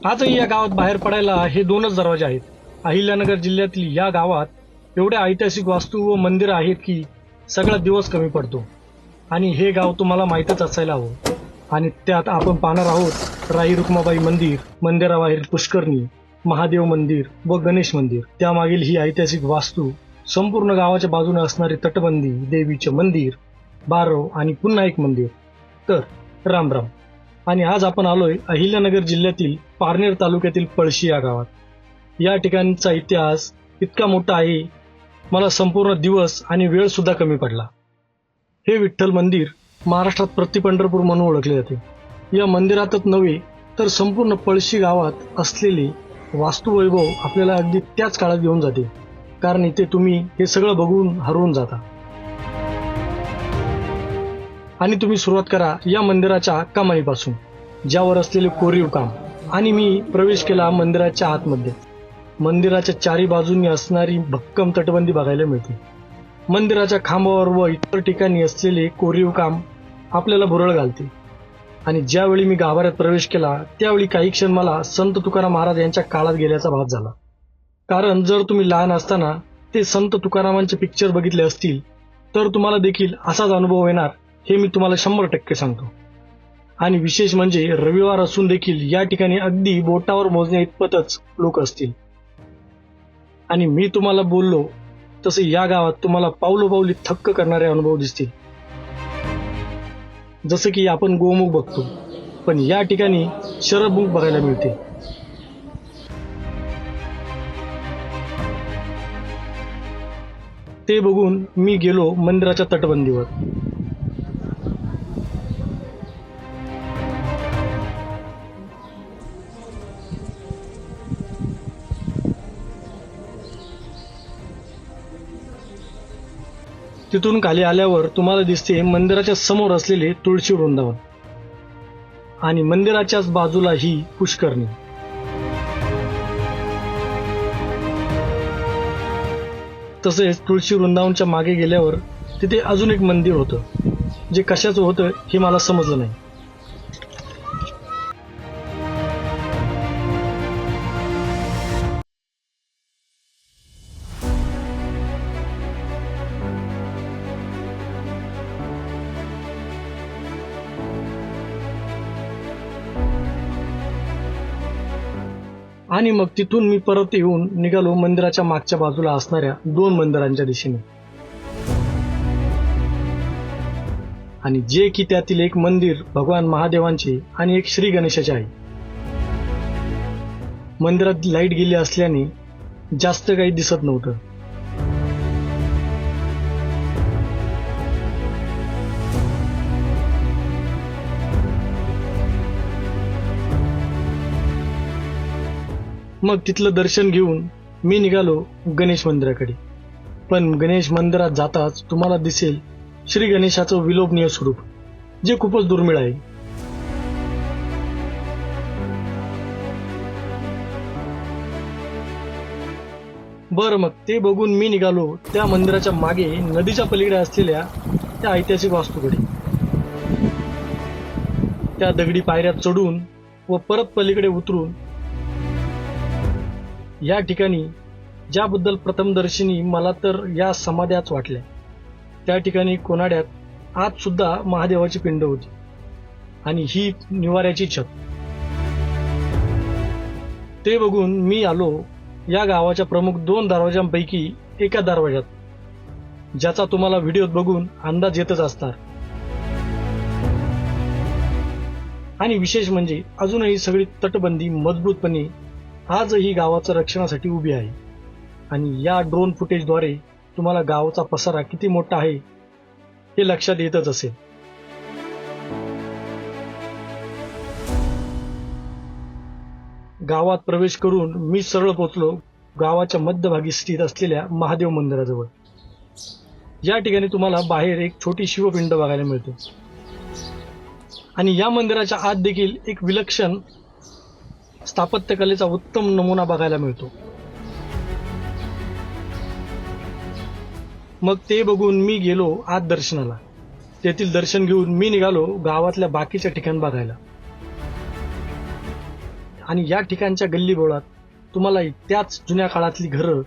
आजही या गावात बाहेर पडायला हे दोनच दरवाजे आहेत. अहिल्यानगर जिल्ह्यातील या गावात एवढ्या ऐतिहासिक वास्तू व मंदिरं आहेत की सगळा दिवस कमी पडतो. आणि हे गाव तुम्हाला माहीतच असायला हवं. आणि त्यात आपण पाहणार आहोत राई रुक्माबाई मंदिर, मंदिराबाहेर पुष्करणी, महादेव मंदिर व गणेश मंदिर. त्यामागील ही ऐतिहासिक वास्तू, संपूर्ण गावाच्या बाजूने असणारी तटबंदी, देवीचे मंदिर, बारव आणि पुन्हा एक मंदिर. तर राम राम. आणि आज आपण आलोय अहिल्यानगर जिल्ह्यातील पारनेर तालुक्यातील पळशी या गावात. या ठिकाणचा इतिहास इतका मोठा आहे, मला संपूर्ण दिवस आणि वेळ सुद्धा कमी पडला. हे विठ्ठल मंदिर महाराष्ट्रात प्रतिपंढरपूर म्हणून ओळखले जाते. या मंदिरातच नव्हे तर संपूर्ण पळशी गावात असलेले वास्तुवैभव आपल्याला अगदी त्याच काळात घेऊन जाते, कारण इथे तुम्ही हे सगळं बघून हरवून जाता. आणि तुम्ही सुरुवात करा या मंदिराच्या कमानीपासून, ज्यावर असलेले कोरीव काम. आणि मी प्रवेश केला मंदिराच्या आतमध्ये. मंदिराच्या चारी बाजूंनी असणारी भक्कम तटबंदी बघायला मिळते. मंदिराच्या खांबावर व इतर ठिकाणी असलेले कोरीव काम आपल्याला भुरळ घालते. आणि ज्यावेळी मी गाभाऱ्यात प्रवेश केला त्यावेळी काही क्षण मला संत तुकाराम महाराज यांच्या काळात गेल्याचा भास झाला. कारण जर तुम्ही लहान असताना ते संत तुकारामांचे पिक्चर बघितले असतील तर तुम्हाला देखील असाच अनुभव येणार, हे मी तुम्हाला 100% सांगतो. आणि विशेष म्हणजे रविवार असून देखील या ठिकाणी अगदी बोटावर मोजण्या इतपतच लोक असतील. आणि मी तुम्हाला बोललो तसे या गावात तुम्हाला पावलोपावली थक्क करणारे अनुभव दिसतील. जसं की आपण गोमुख बघतो, पण या ठिकाणी शरमुख बघायला मिळते. ते बघून मी गेलो मंदिराच्या तटबंदीवर. तिथून खाली आल्यावर तुम्हाला दिसते मंदिराच्या समोर असलेले तुळशी वृंदावन आणि मंदिराच्याच बाजूला ही पुष्करणी. तसेच तुळशी वृंदावनच्या मागे गेल्यावर तिथे अजून एक मंदिर होतं, जे कशाचं होतं हे मला समजलं नाही. आणि मग तिथून मी परत येऊन निघालो मंदिराच्या मागच्या बाजूला असणाऱ्या 2 मंदिरांच्या दिशेने. आणि जे की त्यातील एक मंदिर भगवान महादेवांचे आणि एक श्री गणेशाचे आहे. मंदिरात लाईट गेली असल्याने जास्त काही दिसत नव्हतं. मग तिथलं दर्शन घेऊन मी निघालो गणेश मंदिराकडे. पण गणेश मंदिरात जाताच तुम्हाला दिसेल श्री गणेशाचं विलोभनीय स्वरूप, जे खूपच दुर्मिळ आहे. बरं, मग ते बघून मी निघालो त्या मंदिराच्या मागे नदीच्या पलीकडे असलेल्या त्या ऐतिहासिक वास्तूकडे. त्या दगडी पायऱ्या चढून व परत पलीकडे उतरून या ठिकाणी ज्याबद्दल प्रथमदर्शनी मला तर या समाध्याच वाटल्या. त्या ठिकाणी कोनाड्यात आत सुद्धा महादेवाची पिंड होती आणि ही निवाऱ्याची छत. ते बघून मी आलो या गावाच्या प्रमुख 2 दरवाजांपैकी एका दरवाजात, ज्याचा तुम्हाला व्हिडिओत बघून अंदाज येतच असणार. आणि विशेष म्हणजे अजूनही सगळी तटबंदी मजबूतपणे आजही गावाच्या रक्षणासाठी उभी आहे. आणि या ड्रोन फुटेजद्वारे तुम्हाला गावाचा पसारा किती मोठा आहे हे लक्षात येतच असेल. गावात प्रवेश करून मी सरळ पोचलो गावाच्या मध्यभागी स्थित असलेल्या महादेव मंदिराजवळ. या ठिकाणी तुम्हाला बाहेर एक छोटी शिवपिंड बघायला मिळते. आणि या मंदिराच्या आत देखील एक विलक्षण स्थापत्यकलेचा उत्तम नमुना बघायला मिळतो. मग ते बघून मी गेलो आत दर्शनाला. तेथील दर्शन घेऊन मी निघालो गावातल्या बाकीच्या ठिकाण बघायला. आणि या ठिकाणच्या गल्लीबोळात तुम्हाला त्याच जुन्या काळातली घरं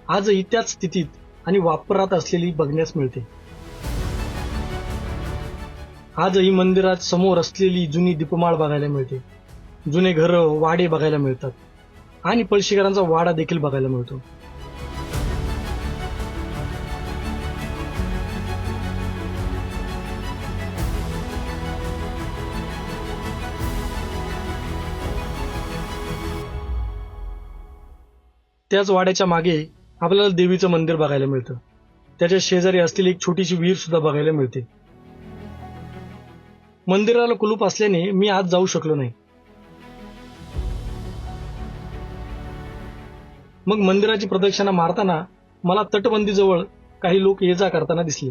आजही त्याच स्थितीत आणि वापरात असलेली बघण्यास मिळते. आजही मंदिरात समोर असलेली जुनी दीपमाळ बघायला मिळते. जुने घरं, वाडे बघायला मिळतात आणि पळशीकरांचा वाडा देखील बघायला मिळतो. त्याच वाड्याच्या मागे आपल्याला देवीचं मंदिर बघायला मिळतं. त्याच्या शेजारी असलेली एक छोटीशी विहीर सुद्धा बघायला मिळते. मंदिराला कुलूप असल्याने मी आज जाऊ शकलो नाही. मग मंदिराची प्रदक्षिणा मारताना मला तटबंदीजवळ काही लोक ये जा करताना दिसले.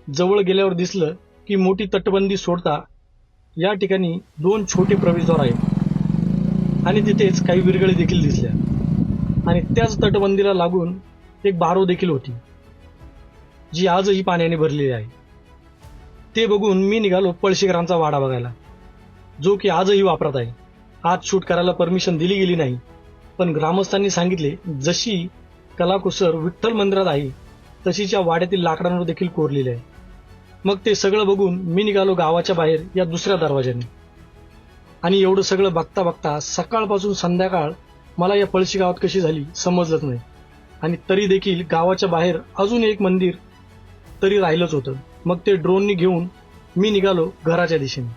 जवळ गेल्यावर दिसलं की मोठी तटबंदी सोडता या ठिकाणी 2 छोटे प्रवेशद्वार आहेत आणि तिथेच काही विरगळे देखील दिसल्या आणि त्याच तटबंदीला लागून एक बारो देखील होती, जी आजही पाण्याने भरलेली आहे. ते बघून मी निघालो पळशीकरांचा वाडा बघायला, जो की आजही वापरात आहे. आज शूट करायला परमिशन दिली गेली नाही, पण ग्रामस्थांनी सांगितले जशी कलाकुसर विठ्ठल मंदिरात आहे तशीच या वाड्यातील लाकडांवर देखील कोरलेली आहे. मग ते सगळं बघून मी निघालो गावाच्या बाहेर या दुसऱ्या दरवाज्याने. आणि एवढं सगळं बघता बघता सकाळपासून संध्याकाळ मला या पळशी गावात कशी झाली समजलंच नाही. आणि तरी देखील गावाच्या बाहेर अजून एक मंदिर तरी राहिलंच होतं. मग ते ड्रोननी घेऊन मी निघालो घराच्या दिशेने.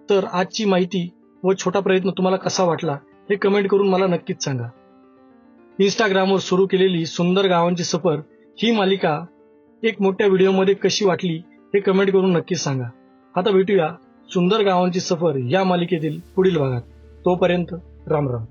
तर आजची माहिती व छोटा प्रयत्न तुम्हाला कसा वाटला हे कमेंट करून मला नक्कीच सांगा. इंस्टाग्रामवर सुरू केलेली सुंदर गावांची सफर ही मालिका एक मोठ्या व्हिडिओमध्ये कशी वाटली हे कमेंट करून नक्कीच सांगा. आता भेटूया सुंदर गावांची सफर या मालिकेतील पुढील भागात. तोपर्यंत राम राम.